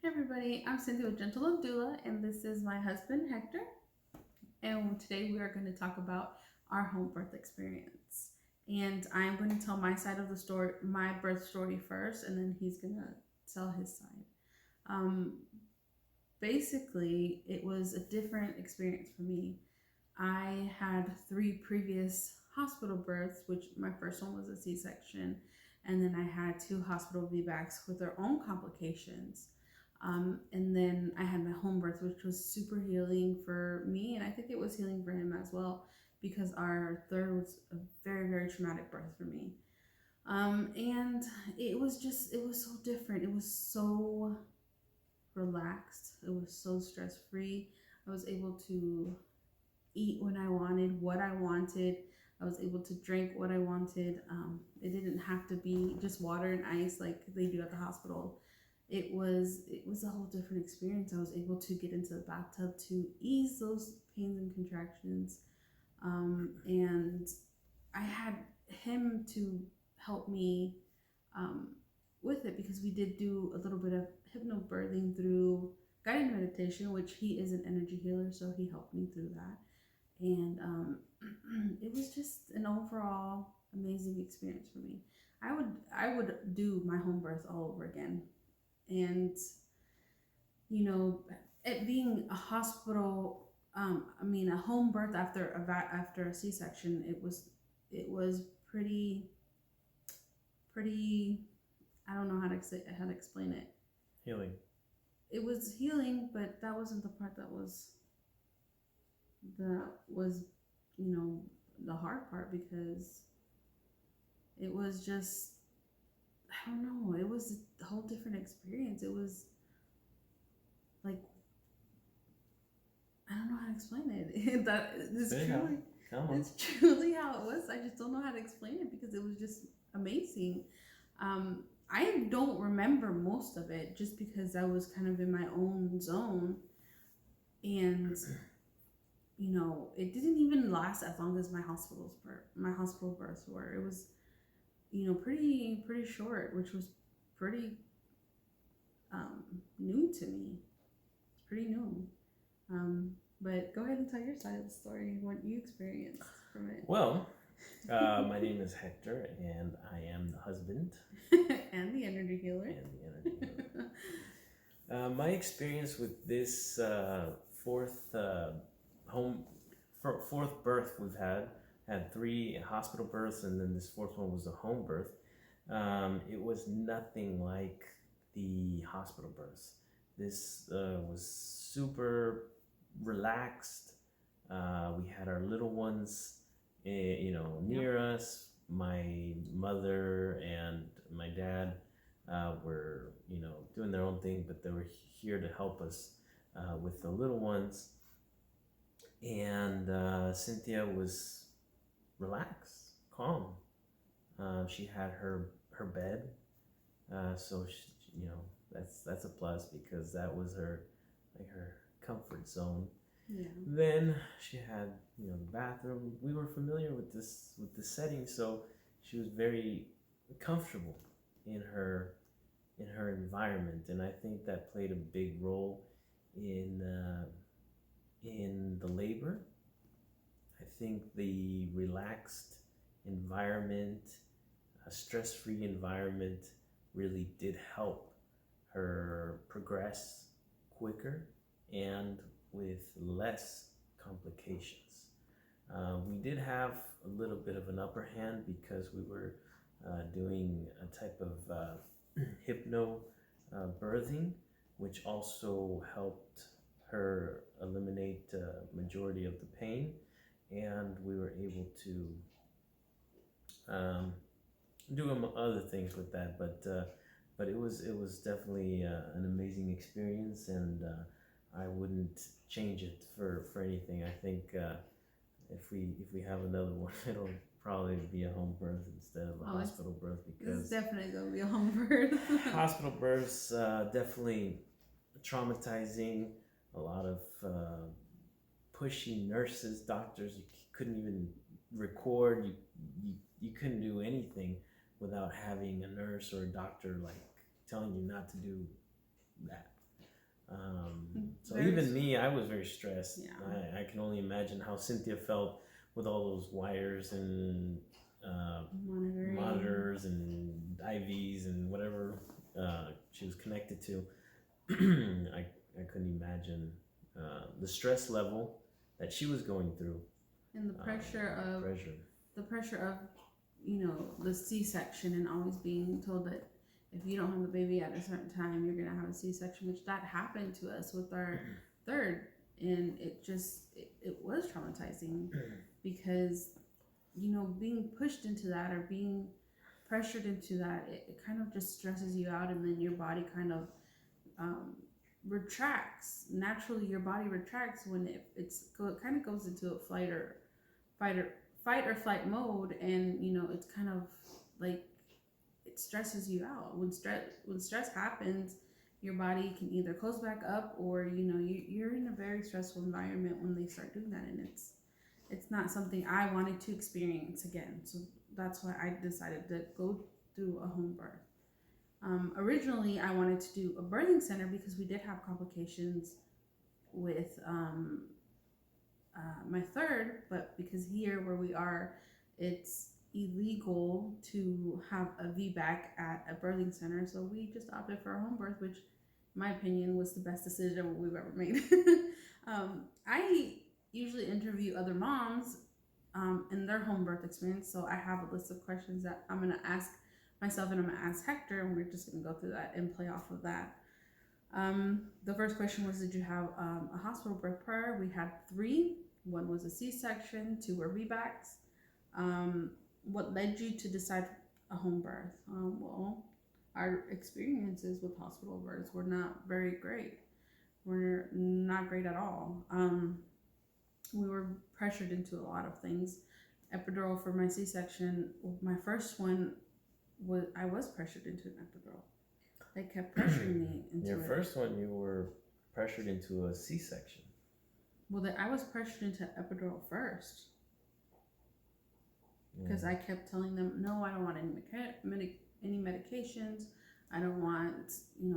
Hey everybody, I'm Cynthia with Gentle Love Doula, and this is my husband Hector. And today we are going to talk about our home birth experience. And I'm going to tell my side of the story, my birth story first, and then he's going to tell his side. Um, Basically, it was a different experience for me. I had 3 previous hospital births, which my first one was a C-section, and then I had 2 hospital VBACs with their own complications. And then I had my home birth, which was super healing for me, and I think it was healing for him as well, because our third was a very, very traumatic birth for me. And it was so different. It was so relaxed. It was so stress free. I was able to eat when I wanted, what I wanted. I was able to drink what I wanted. It didn't have to be just water and ice like they do at the hospital. It was a whole different experience. I was able to get into the bathtub to ease those pains and contractions, and I had him to help me with it, because we did do a little bit of hypnobirthing through guided meditation, which he is an energy healer, so he helped me through that. And it was just an overall amazing experience for me. I would do my home birth all over again. And it being a hospital, a home birth after a C-section, it was pretty. I don't know how to explain it. Healing. It was healing, but that wasn't the part that was the hard part, because it was just, I don't know, it was a whole different experience. It was like, I don't know how to explain it. It's truly how it was. I just don't know how to explain it, because it was just amazing. I don't remember most of it, just because I was kind of in my own zone, and it didn't even last as long as my hospital births were. It was pretty short, which was pretty new to me. It's pretty new. But go ahead and tell your side of the story, what you experienced from it. Well, my name is Hector, and I am the husband and the energy healer. My experience with this fourth birth we've had 3 hospital births, and then this 4th one was a home birth. It was nothing like the hospital births. This was super relaxed. We had our little ones, near us. My mother and my dad were, doing their own thing, but they were here to help us with the little ones. And Cynthia was relaxed, calm. She had her bed, so she, that's a plus, because that was her comfort zone. Yeah. Then she had the bathroom. We were familiar with the setting, so she was very comfortable in her environment, and I think that played a big role in the labor. I think the relaxed environment, a stress-free environment, really did help her progress quicker and with less complications. We did have a little bit of an upper hand, because we were doing a type of hypno birthing, which also helped her eliminate majority of the pain, and we were able to do other things with that. But it was definitely an amazing experience, and I wouldn't change it for anything. I think if we have another one, it'll probably be a home birth instead of a hospital birth, because it's definitely gonna be a home birth. Hospital births definitely traumatizing. A lot of pushy nurses, doctors. You couldn't even record. You couldn't do anything without having a nurse or a doctor like telling you not to do that. So even me, I was very stressed. Yeah. I can only imagine how Cynthia felt with all those wires and monitors and IVs and whatever she was connected to. I couldn't imagine the stress level that she was going through, and the pressure of the C-section, and always being told that if you don't have the baby at a certain time, you're gonna have a C-section, which that happened to us with our third, and it was traumatizing because being pushed into that or being pressured into that, it kind of just stresses you out, and then your body kind of retracts. Naturally, your body retracts when it kind of goes into a fight or flight mode, and it's kind of like it stresses you out. When stress happens, your body can either close back up, or you're in a very stressful environment when they start doing that, and it's not something I wanted to experience again. So that's why I decided to go through a home birth. Originally, I wanted to do a birthing center because we did have complications with my third, but because here where we are, it's illegal to have a VBAC at a birthing center, so we just opted for a home birth, which in my opinion was the best decision we've ever made. I usually interview other moms in their home birth experience, so I have a list of questions that I'm going to ask myself and I'm going to ask Hector, and we're just going to go through that and play off of that. The first question was, did you have a hospital birth prior? We had 3. 1 was a C-section, 2 were VBACs. What led you to decide a home birth? Well, our experiences with hospital births were not very great. We're not great at all. We were pressured into a lot of things. Epidural for my C-section, my first one, I was pressured into an epidural. They kept pressuring me into Your first one, you were pressured into a C-section. Well, I was pressured into epidural first. Because I kept telling them, no, I don't want any medications. I don't want,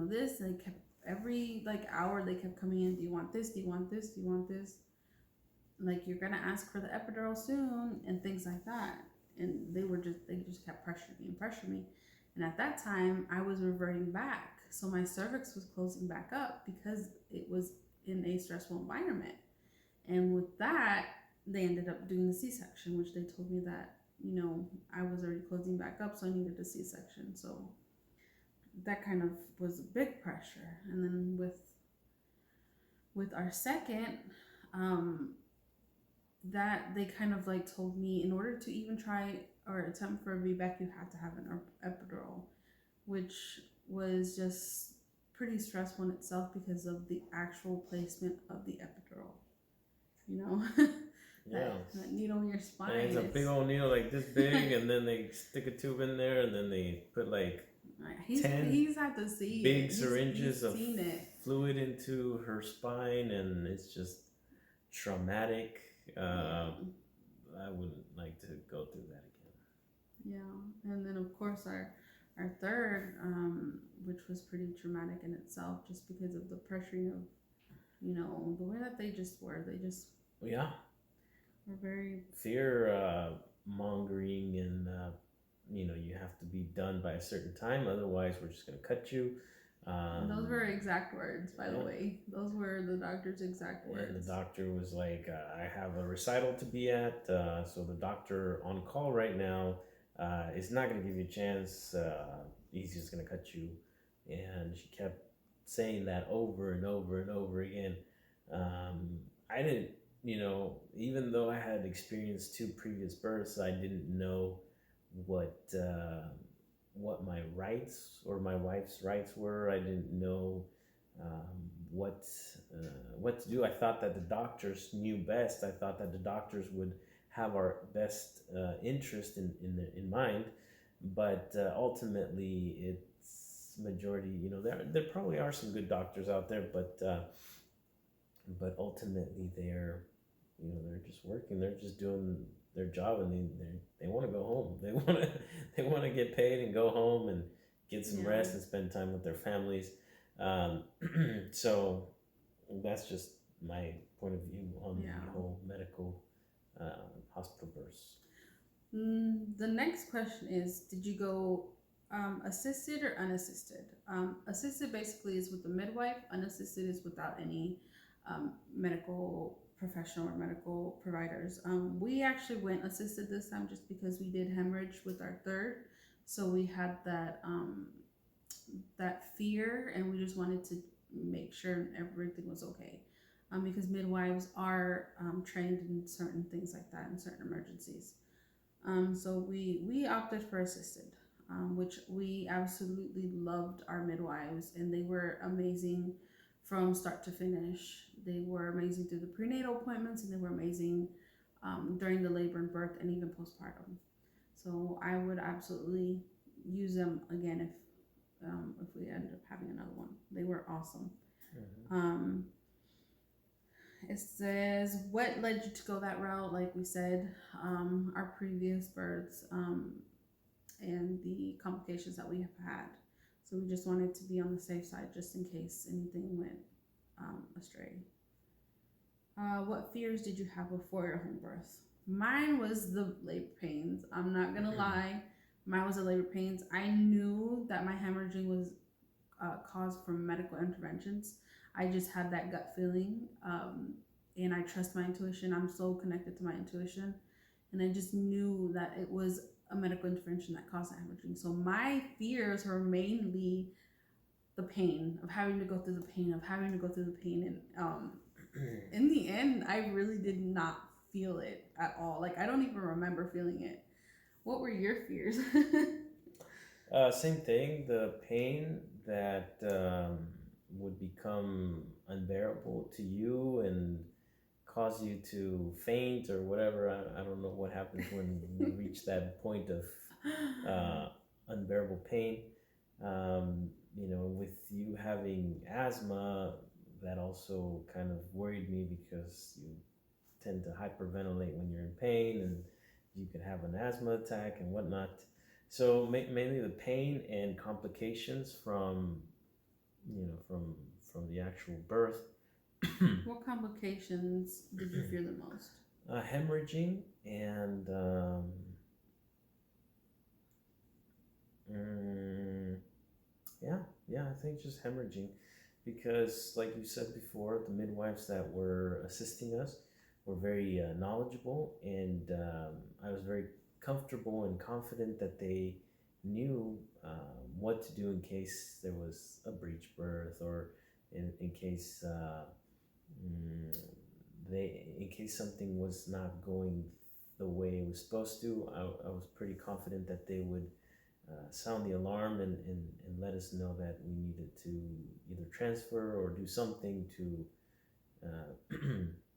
this. They kept, every hour, they kept coming in. Do you want this? Do you want this? Do you want this? Like, you're going to ask for the epidural soon, and things like that. And they just kept pressuring me. And at that time, I was reverting back. So my cervix was closing back up because it was in a stressful environment. And with that, they ended up doing the C-section, which they told me that, I was already closing back up, so I needed a C-section. So that kind of was a big pressure. And then with our second, that they kind of told me, in order to even try or attempt for a VBAC, you have to have an epidural, which was just pretty stressful in itself because of the actual placement of the epidural. That needle in your spine. And it's a big old needle like this big, and then they stick a tube in there, and then they put 10 he's had to see big syringes of fluid into her spine, and it's just traumatic. I wouldn't like to go through that again. Yeah, and then of course our third, which was pretty traumatic in itself, just because of the pressuring of, the way that they just were. They just were very fear mongering, and you have to be done by a certain time, otherwise we're just going to cut you. Those were exact words, by the way. Those were the doctor's exact words. And the doctor was like, I have a recital to be at, so the doctor on call right now is not going to give you a chance. He's just going to cut you. And she kept saying that over and over and over again. I didn't, even though I had experienced 2 previous births, I didn't know what my rights or my wife's rights were. I didn't know what to do. I thought that the doctors knew best. I thought that the doctors would have our best interest in mind, but ultimately it's majority. There probably are some good doctors out there, but ultimately they're just working. They're just doing their job, and they want to go home. They want to get paid and go home and get some rest and spend time with their families. So that's just my point of view on Yeah. the whole medical hospital births. The next question is, did you go assisted or unassisted? Assisted basically is with the midwife. Unassisted is without any medical professional or medical providers. We actually went assisted this time just because we did hemorrhage with our third, so we had that fear, and we just wanted to make sure everything was okay. Because midwives are trained in certain things like that in certain emergencies. So we opted for assisted, which we absolutely loved our midwives, and they were amazing from start to finish. They were amazing through the prenatal appointments, and they were amazing during the labor and birth, and even postpartum. So I would absolutely use them again if we end up having another one. They were awesome. Mm-hmm. It says, what led you to go that route? Like we said, our previous births and the complications that we have had. So we just wanted to be on the safe side just in case anything went astray. What fears did you have before your home birth? Mine was the labor pains. I'm not going to lie. Mine was the labor pains. I knew that my hemorrhaging was caused from medical interventions. I just had that gut feeling, and I trust my intuition. I'm so connected to my intuition, and I just knew that it was a medical intervention that caused that hemorrhaging. So my fears were mainly the pain of having to go through the pain and in the end, I really did not feel it at all. Like, I don't even remember feeling it. What were your fears? Same thing. The pain that would become unbearable to you and cause you to faint or whatever. I don't know what happens when you reach that point of unbearable pain. With you having asthma, that also kind of worried me because you tend to hyperventilate when you're in pain, and you could have an asthma attack and whatnot. So mainly the pain and complications from the actual birth. What complications did you fear the most? Hemorrhaging and I think just hemorrhaging, because like you said before, the midwives that were assisting us were very knowledgeable, and I was very comfortable and confident that they knew what to do in case there was a breech birth, or in case in case something was not going the way it was supposed to. I was pretty confident that they would sound the alarm and let us know that we needed to either transfer or do something to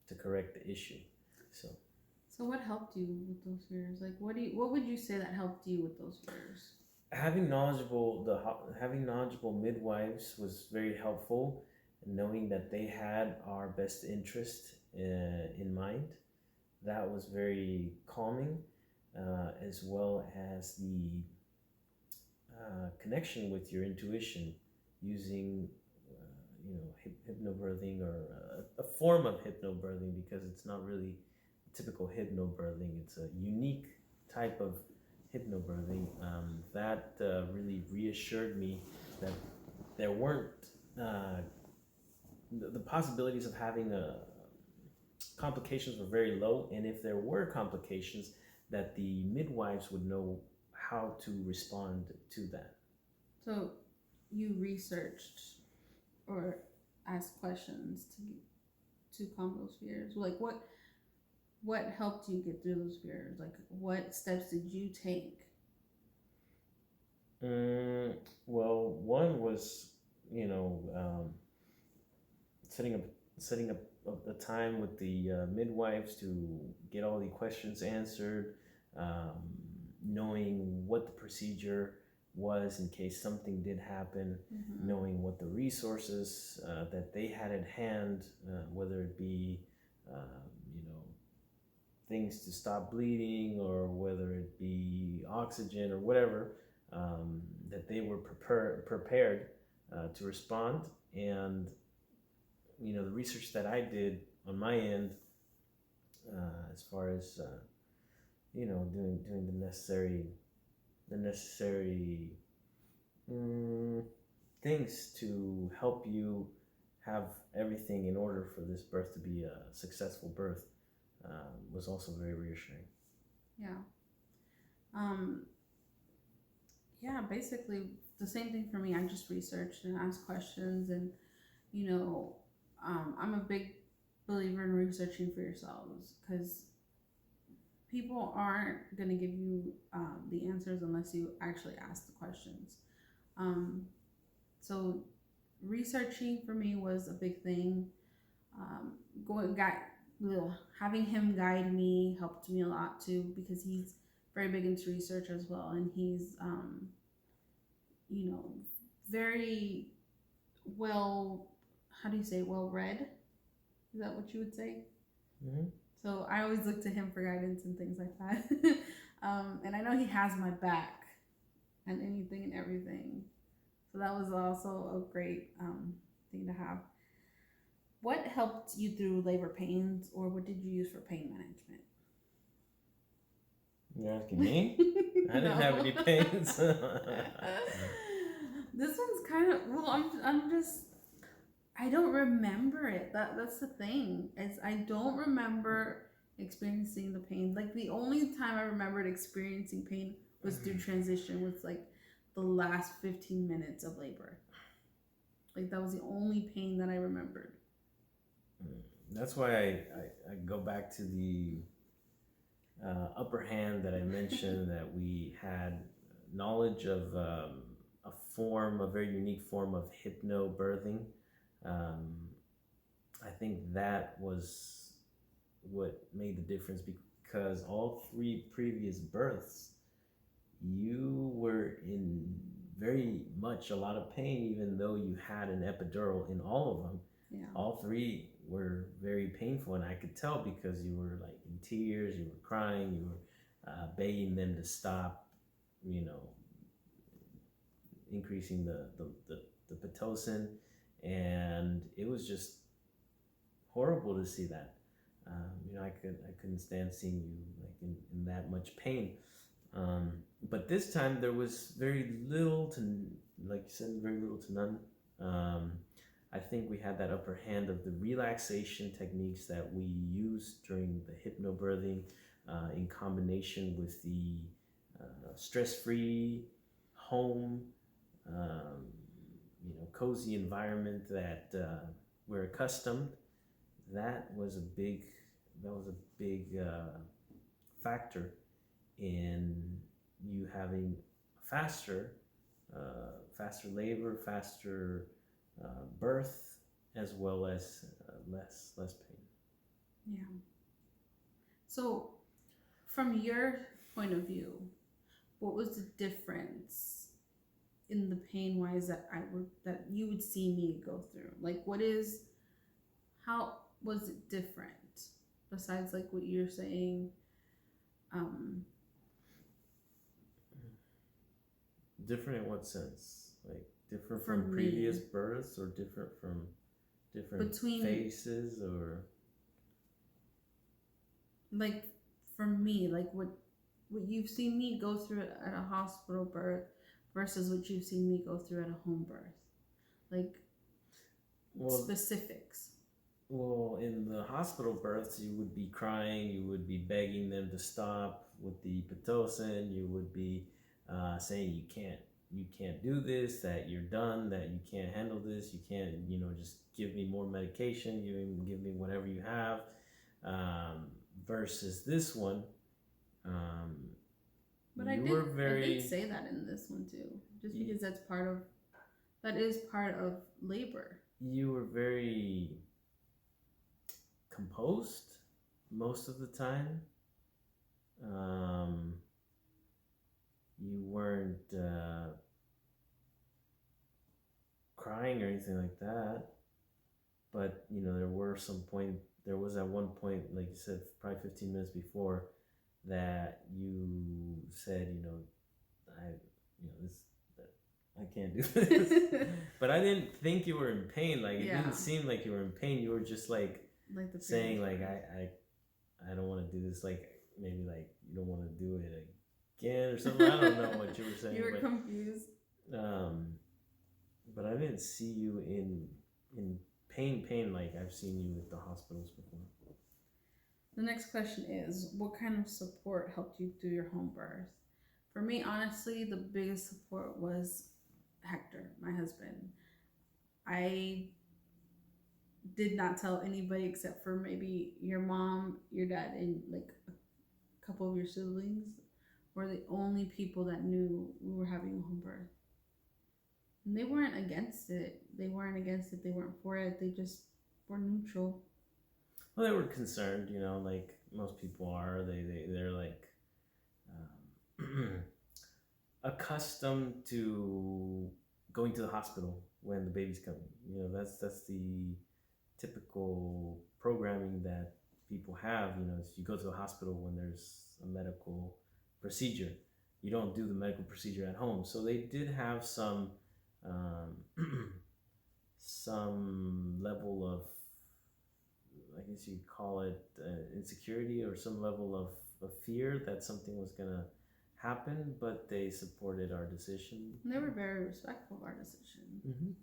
to correct the issue. So what helped you with those fears? Like, what would you say that helped you with those fears? Having knowledgeable midwives was very helpful, knowing that they had our best interest in mind. That was very calming, as well as the connection with your intuition, using hypnobirthing, or a form of hypnobirthing, because it's not really typical hypnobirthing. It's a unique type of hypnobirthing that really reassured me that there weren't the possibilities of having complications were very low, and if there were complications, that the midwives would know how to respond to that. So you researched or asked questions to calm those fears. Like, what helped you get through those fears? Like, what steps did you take? Well, one was, setting up a time with the midwives to get all the questions answered, knowing what the procedure was in case something did happen, knowing what the resources that they had at hand, whether it be things to stop bleeding, or whether it be oxygen or whatever, that they were prepared to respond. And the research that I did on my end, as far as doing the necessary things to help you have everything in order for this birth to be a successful birth, was also very reassuring. Yeah. Yeah, basically the same thing for me. I just researched and asked questions, and I'm a big believer in researching for yourselves, because people aren't going to give you the answers unless you actually ask the questions. So researching for me was a big thing. Having him guide me helped me a lot too, because he's very big into research as well, and he's very well, how do you say, well read? Is that what you would say? Mm-hmm. So I always look to him for guidance and things like that. And I know he has my back and anything and everything. So that was also a great thing to have. What helped you through labor pains, or what did you use for pain management? You're asking me? I didn't have any pains. This one's kind of, well, I don't remember it. That's the thing. I don't remember experiencing the pain. Like, the only time I remembered experiencing pain was through transition, with like the last 15 minutes of labor. Like, that was the only pain that I remembered. That's why I go back to the upper hand that I mentioned, that we had knowledge of a very unique form of hypnobirthing. I think that was what made the difference, because all 3 previous births, you were in very much a lot of pain, even though you had an epidural in all of them. Yeah. All 3 were very painful, and I could tell, because you were like in tears, you were crying, you were begging them to stop, increasing the Pitocin, and it was just horrible to see that. I couldn't stand seeing you like in that much pain. But this time there was very little to, like you said, very little to none. I think we had that upper hand of the relaxation techniques that we used during the hypnobirthing, in combination with the stress-free home, cozy environment that we're accustomed. That was a big factor in you having faster labor, faster birth, as well as less pain. Yeah. So, from your point of view, what was the difference in the pain wise that you would see me go through? Like, how was it different, besides like what you're saying? Different in what sense? Like, different For from me, previous births, or different from different phases, or like, for me, like what you've seen me go through at a hospital birth versus what you've seen me go through at a home birth, like, specifics. Well, in the hospital births, you would be crying, you would be begging them to stop with the Pitocin, you would be saying you can't do this, that you're done, that you can't handle this, you can't, just give me more medication, give me whatever you have. Versus this one, but I did say that in this one too, just because that is part of labor. You were very composed most of the time. You weren't crying or anything like that, but there was at one point, like you said, probably 15 minutes before, that you said, I can't do this. But I didn't think you were in pain. Like, it didn't seem like you were in pain. You were just like saying, like, I don't want to do this. Like, maybe like you don't want to do it again or something. I don't know what you were saying. You were confused. But I didn't see you in pain like I've seen you at the hospitals before. The next question is, what kind of support helped you through your home birth? For me, honestly, the biggest support was Hector, my husband. I did not tell anybody except for maybe your mom, your dad, and like a couple of your siblings were the only people that knew we were having a home birth. And they weren't against it. They weren't for it. They just were neutral. Well, they were concerned, you know, like most people are. They're like accustomed to going to the hospital when the baby's coming. You know, that's the typical programming that people have. You know, is you go to the hospital when there's a medical procedure. You don't do the medical procedure at home. So they did have some level of, I guess you'd call it insecurity, or some level of fear that something was gonna happen, but they supported our decision. And they were very respectful of our decision. Mm-hmm.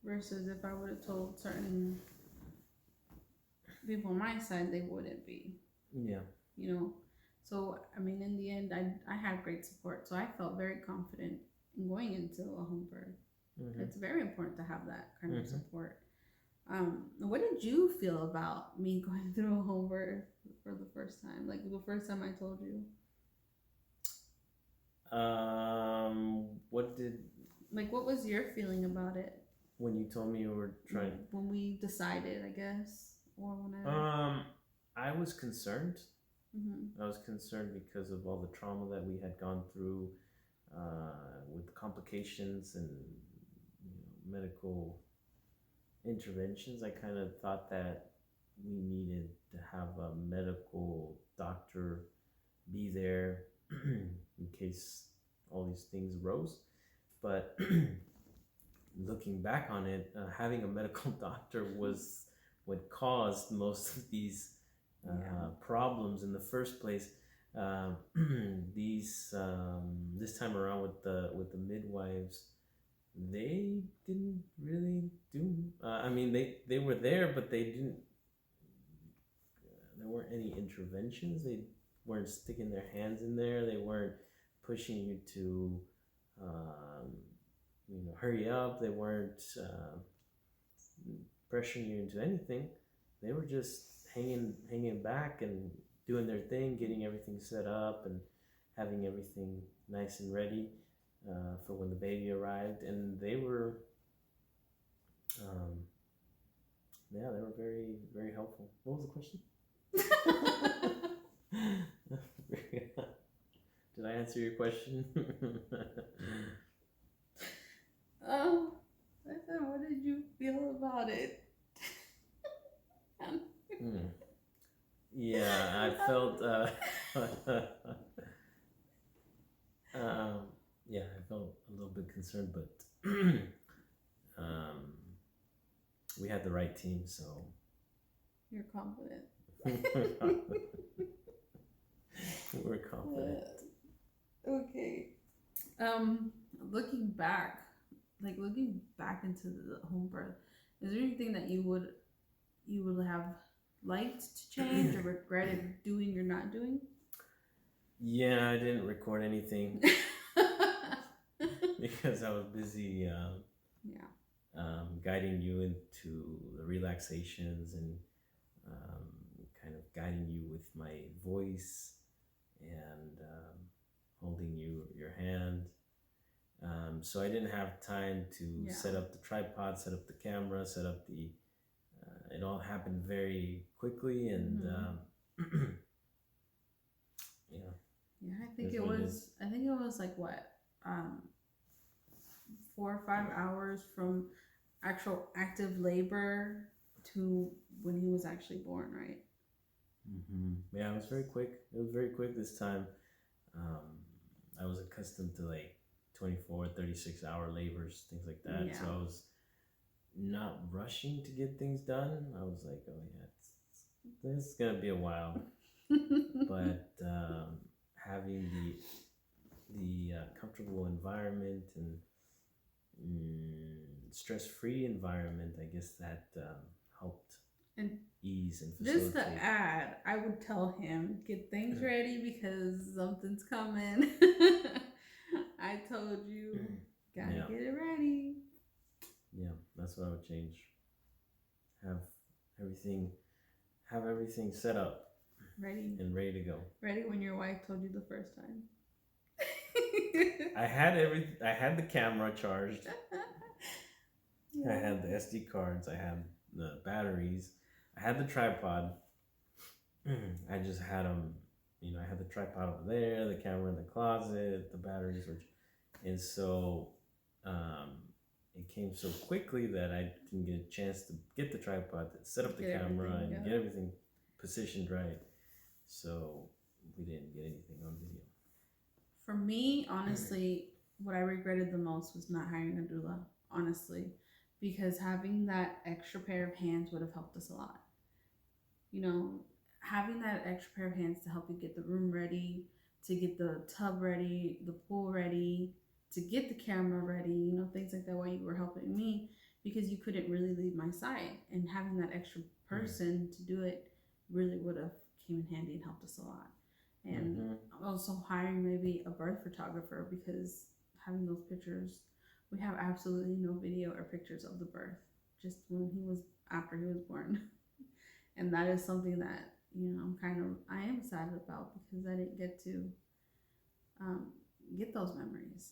Versus if I would have told certain people on my side, they wouldn't be. Yeah. You know? So, I mean, in the end, I had great support. So I felt very confident in going into a home birth. Mm-hmm. It's very important to have that kind of support. What did you feel about me going through a home birth for the first time? Like the first time I told you? What was your feeling about it? When you told me you were trying? When we decided, I guess, or when I was concerned. Mm-hmm. I was concerned because of all the trauma that we had gone through with complications and medical interventions. I kind of thought that we needed to have a medical doctor be there in case all these things arose. But looking back on it, having a medical doctor was what caused most of these problems in the first place. This time around with the midwives, they didn't really do. I mean, they were there, but they didn't. There weren't any interventions. They weren't sticking their hands in there. They weren't pushing you to, hurry up. They weren't pressuring you into anything. They were just hanging back and doing their thing, getting everything set up and having everything nice and ready for when the baby arrived. And they were, they were very, very helpful. What was the question? Did I answer your question? I said, what did you feel about it? Yeah, I felt I felt a little bit concerned, but we had the right team, so you're confident. We're confident. Okay. Looking back into the home birth, is there anything that you would have liked to change or regretted doing or not doing? Yeah, I didn't record anything because I was busy guiding you into the relaxations and kind of guiding you with my voice and holding your hand. So I didn't have time to set up the tripod, set up the camera, set up the. It all happened very quickly, and Yeah, I think it was like what, 4 or 5 hours from actual active labor to when he was actually born, right? Yeah, it was very quick. It was very quick this time. I was accustomed to like 24, 36-hour labors, things like that. Yeah. So I was not rushing to get things done. I was like, oh yeah, this is gonna be a while. But having the comfortable environment and stress-free environment, I guess that helped And ease and just facilitate. to add, I would tell him, get things ready because something's coming. I told you, gotta Yeah. get it ready. Yeah, that's what I would change. Have everything set up Ready. and ready to go. Ready when your wife told you the first time. I had the camera charged. I had the SD cards. I had the batteries. I had the tripod. I just had them. I had the tripod over there, the camera in the closet, the batteries were, and so it came so quickly that I didn't get a chance to get the tripod, to set up the camera, and get everything positioned right. So we didn't get anything on video. For me, honestly, what I regretted the most was not hiring a doula, honestly, because having that extra pair of hands would have helped us a lot. Having that extra pair of hands to help you get the room ready, to get the tub ready, the pool ready, to get the camera ready, things like that while you were helping me, because you couldn't really leave my side. And having that extra person to do it really would have came in handy and helped us a lot. And also hiring maybe a birth photographer, because having those pictures, we have absolutely no video or pictures of the birth, just after he was born. And that is something that, I am sad about, because I didn't get to get those memories.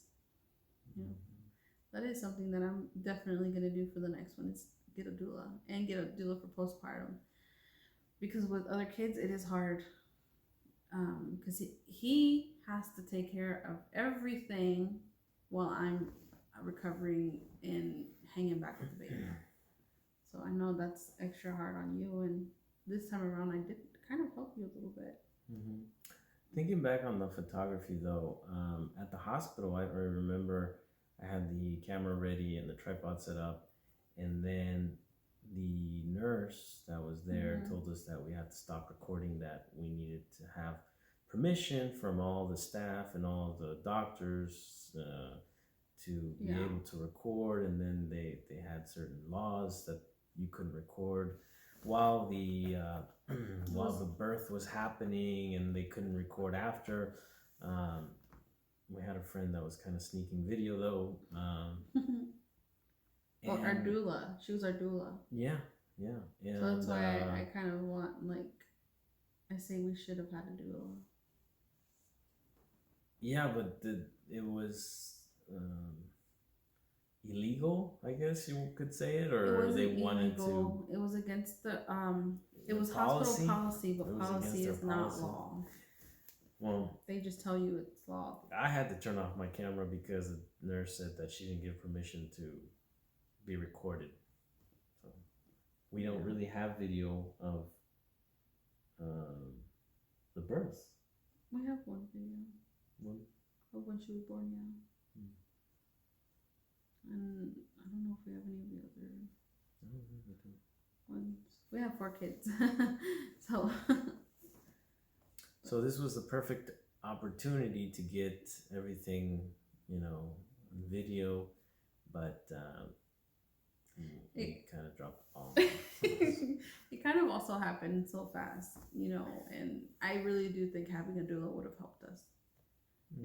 That is something that I'm definitely going to do for the next one, is get a doula, and get a doula for postpartum. Because with other kids, it is hard. Because he has to take care of everything while I'm recovering and hanging back with the baby. So I know that's extra hard on you, and this time around I did kind of help you a little bit. Thinking back on the photography though, at the hospital, I remember I had the camera ready and the tripod set up, and then the nurse that was there told us that we had to stop recording, that we needed to have permission from all the staff and all the doctors to be able to record. And then they had certain laws that you couldn't record while the birth was happening, and they couldn't record after. We had a friend that was kind of sneaking video though. Well, our doula, she was our doula. Yeah. And, so that's why I kind of want, I say we should have had a doula. Yeah, but it was illegal, I guess you could say it, or they wanted to. It was against the it was policy? Hospital policy, but policy is not law. Well, they just tell you it's law. I had to turn off my camera because the nurse said that she didn't give permission to be recorded. So we don't really have video of the birth. We have one video. Of when she was born, And I don't know if we have any of the other ones. We have 4 kids. So this was the perfect opportunity to get everything, video, but it kind of dropped the ball. It kind of also happened so fast, and I really do think having a doula would have helped us.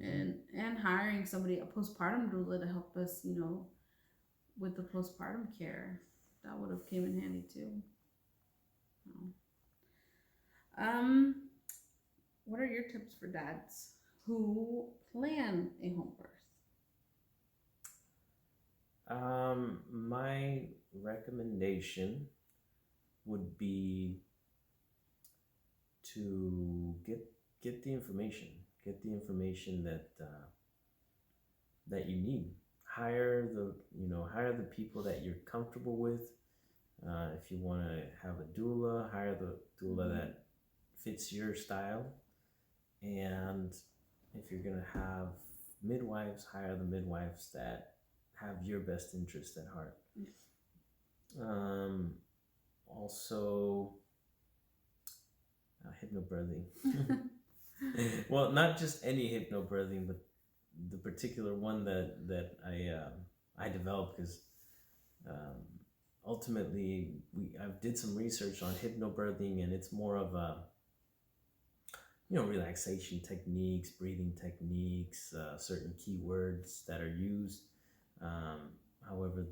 And hiring somebody, a postpartum doula, to help us, with the postpartum care, that would have came in handy too. What are your tips for dads who plan a home birth? My recommendation would be to get the information. Get the information that you need. Hire the people that you're comfortable with. If you want to have a doula, hire the doula that fits your style. And if you're gonna have midwives, hire the midwives that have your best interest at heart. Also, hypnobirthing. Well, not just any hypnobirthing, but the particular one that I developed, because ultimately I did some research on hypnobirthing, and it's more of a relaxation techniques, breathing techniques, certain keywords that are used. However,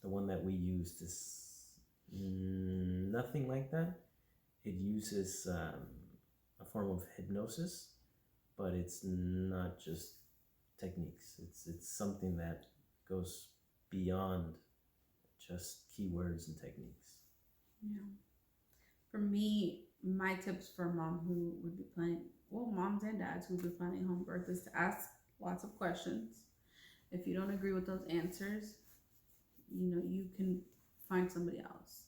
the one that we used is nothing like that. It uses a form of hypnosis, but it's not just techniques. It's something that goes beyond just keywords and techniques. Yeah. For me, my tips for mom who would be planning, moms and dads who would be planning home birth, is to ask lots of questions. If you don't agree with those answers, you can find somebody else.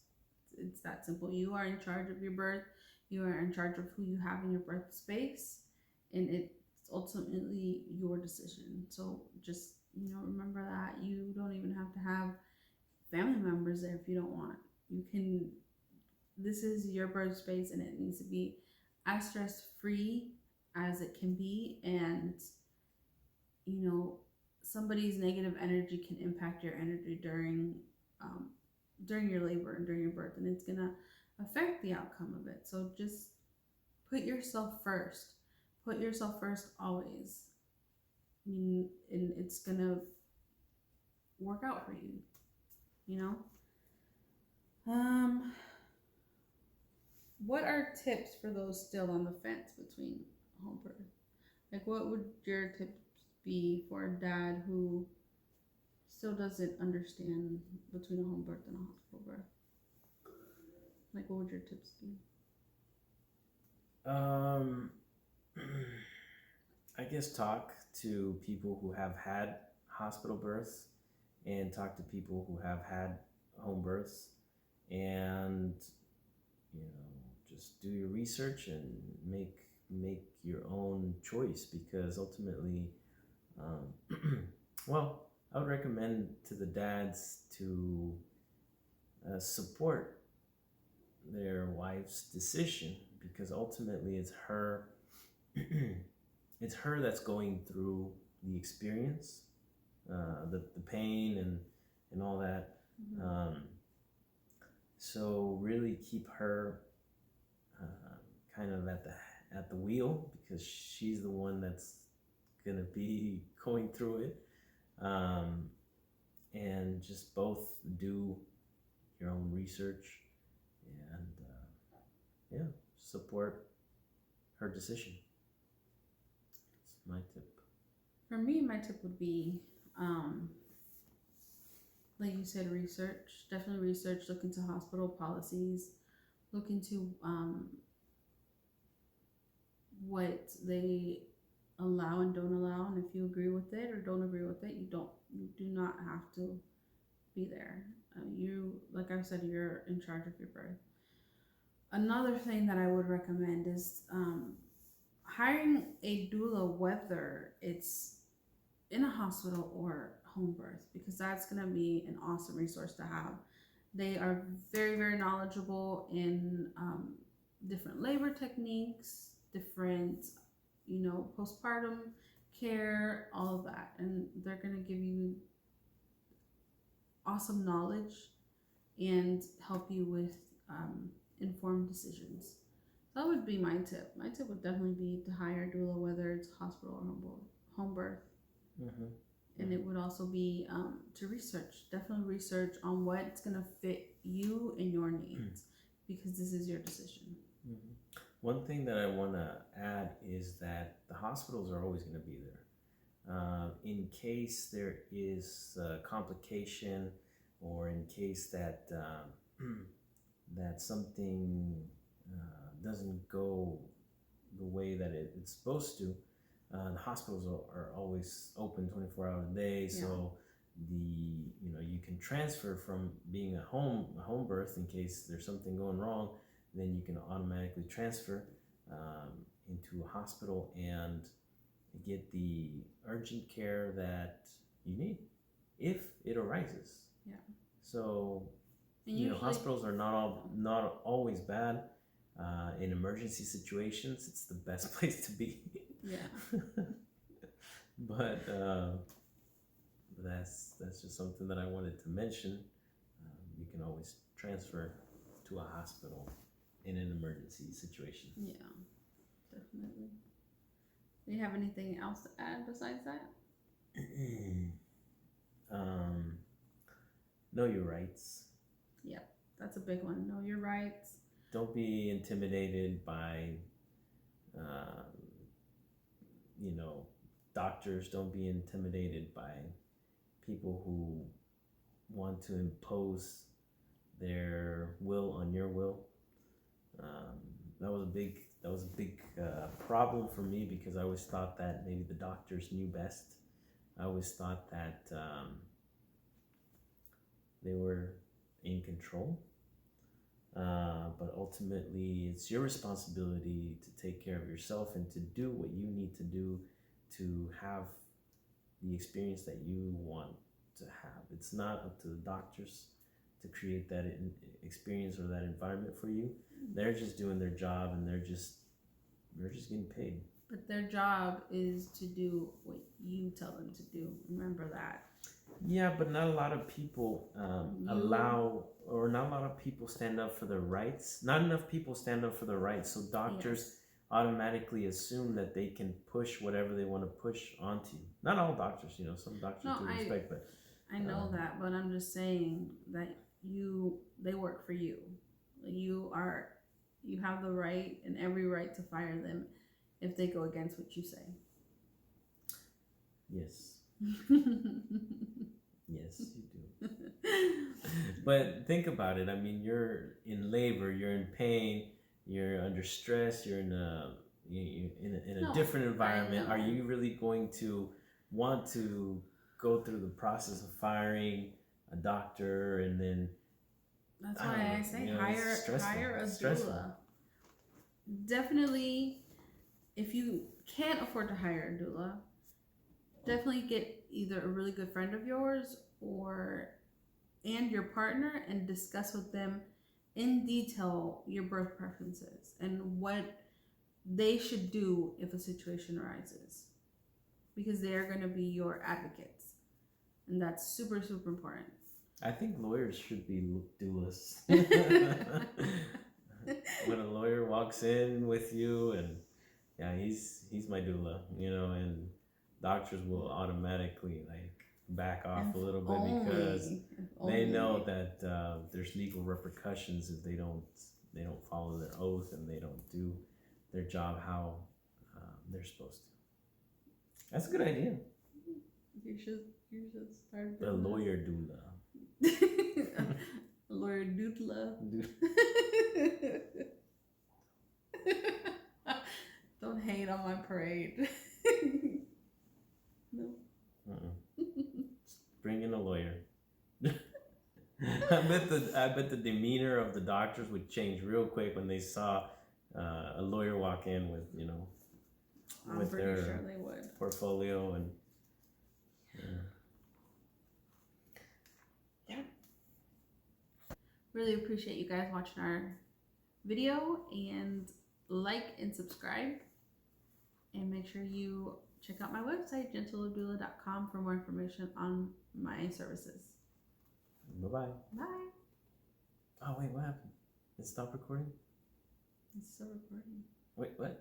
It's that simple. You are in charge of your birth. You are in charge of who you have in your birth space, and it's ultimately your decision. So just remember that you don't even have to have family members there if you don't want. You can. This is your birth space, and it needs to be as stress-free as it can be. And somebody's negative energy can impact your energy during your labor and during your birth, and it's gonna affect the outcome of it. So just put yourself first. Put yourself first always. And it's gonna work out for you. What are tips for those still on the fence between home birth? Like, what would your tips be for a dad who still doesn't understand between a home birth and a hospital birth? Like, what would your tips be? I guess talk to people who have had hospital births, and talk to people who have had home births, and just do your research and make your own choice, because ultimately, well, I would recommend to the dads to support their wife's decision, because ultimately it's her it's her that's going through the experience, the pain and all that. So really keep her kind of at the wheel, because she's the one that's gonna be going through it, and just both do your own research and support her decision. That's my tip. For me, my tip would be, like you said, research. Definitely research. Look into hospital policies. Look into what they allow and don't allow, and if you agree with it or don't agree with it, you do not have to be there. Like I said, you're in charge of your birth. Another thing that I would recommend is hiring a doula, whether it's in a hospital or home birth, because that's going to be an awesome resource to have. They are very, very knowledgeable in different labor techniques, different, postpartum care, all of that. And they're going to give you awesome knowledge and help you with informed decisions. That would be my tip. My tip would definitely be to hire a doula, whether it's hospital or home birth. And it would also be to research. Definitely research on what's going to fit you and your needs, because this is your decision. One thing that I want to add is that the hospitals are always going to be there. In case there is a complication, or in case that that something doesn't go the way that it's supposed to, the hospitals are always open 24 hours a day. So you can transfer from being a home birth in case there's something going wrong. Then you can automatically transfer into a hospital, and get the urgent care that you need if it arises. Yeah. So, And you know, usually, hospitals are not always bad. In emergency situations, it's the best place to be. yeah. But that's just something that I wanted to mention. You can always transfer to a hospital in an emergency situation. Yeah, definitely. Do you have anything else to add besides that? Know your rights. Yep, that's a big one. Know your rights. Don't be intimidated by, um, you know, doctors. Don't be intimidated by people who want to impose their will on your will. That was a big problem for me because I always thought that maybe the doctors knew best. I always thought that they were in control. But ultimately, it's your responsibility to take care of yourself and to do what you need to do to have the experience that you want to have. It's not up to the doctors to create that experience or that environment for you. They're just doing their job, and they're just getting paid. But their job is to do what you tell them to do. Remember that. Yeah, but not a lot of people not a lot of people stand up for their rights. Not enough people stand up for their rights, so doctors automatically assume that they can push whatever they want to push onto you. Not all doctors, you know, some doctors do respect, but I know that, but I'm just saying that they work for you. You have the right and every right to fire them if they go against what you say. Yes. Yes, you do. But think about it. I mean, you're in labor, you're in pain, you're under stress, you're in a different environment. Are you really going to want to go through the process of firing a doctor and then? That's why I say hire a doula. Definitely, if you can't afford to hire a doula, definitely get either a really good friend of yours and your partner and discuss with them in detail your birth preferences and what they should do if a situation arises, because they are going to be your advocates, and that's super, super important. I think lawyers should be doulas. When a lawyer walks in with you and he's my doula, you know, and doctors will automatically like back off a little bit because they know that there's legal repercussions if they don't follow their oath and they don't do their job how they're supposed to. That's a good idea. You should start a lawyer doula. A lawyer doula. Don't hate on my parade. No. Bring in a lawyer. I bet the demeanor of the doctors would change real quick when they saw a lawyer walk in with, you know, with their sure they would. portfolio and. Really appreciate you guys watching our video, and like and subscribe, and make sure you check out my website gentleofdoula.com for more information on my services. Bye-bye. Bye. Oh wait, what happened? It stopped recording? It's still recording. Wait, what?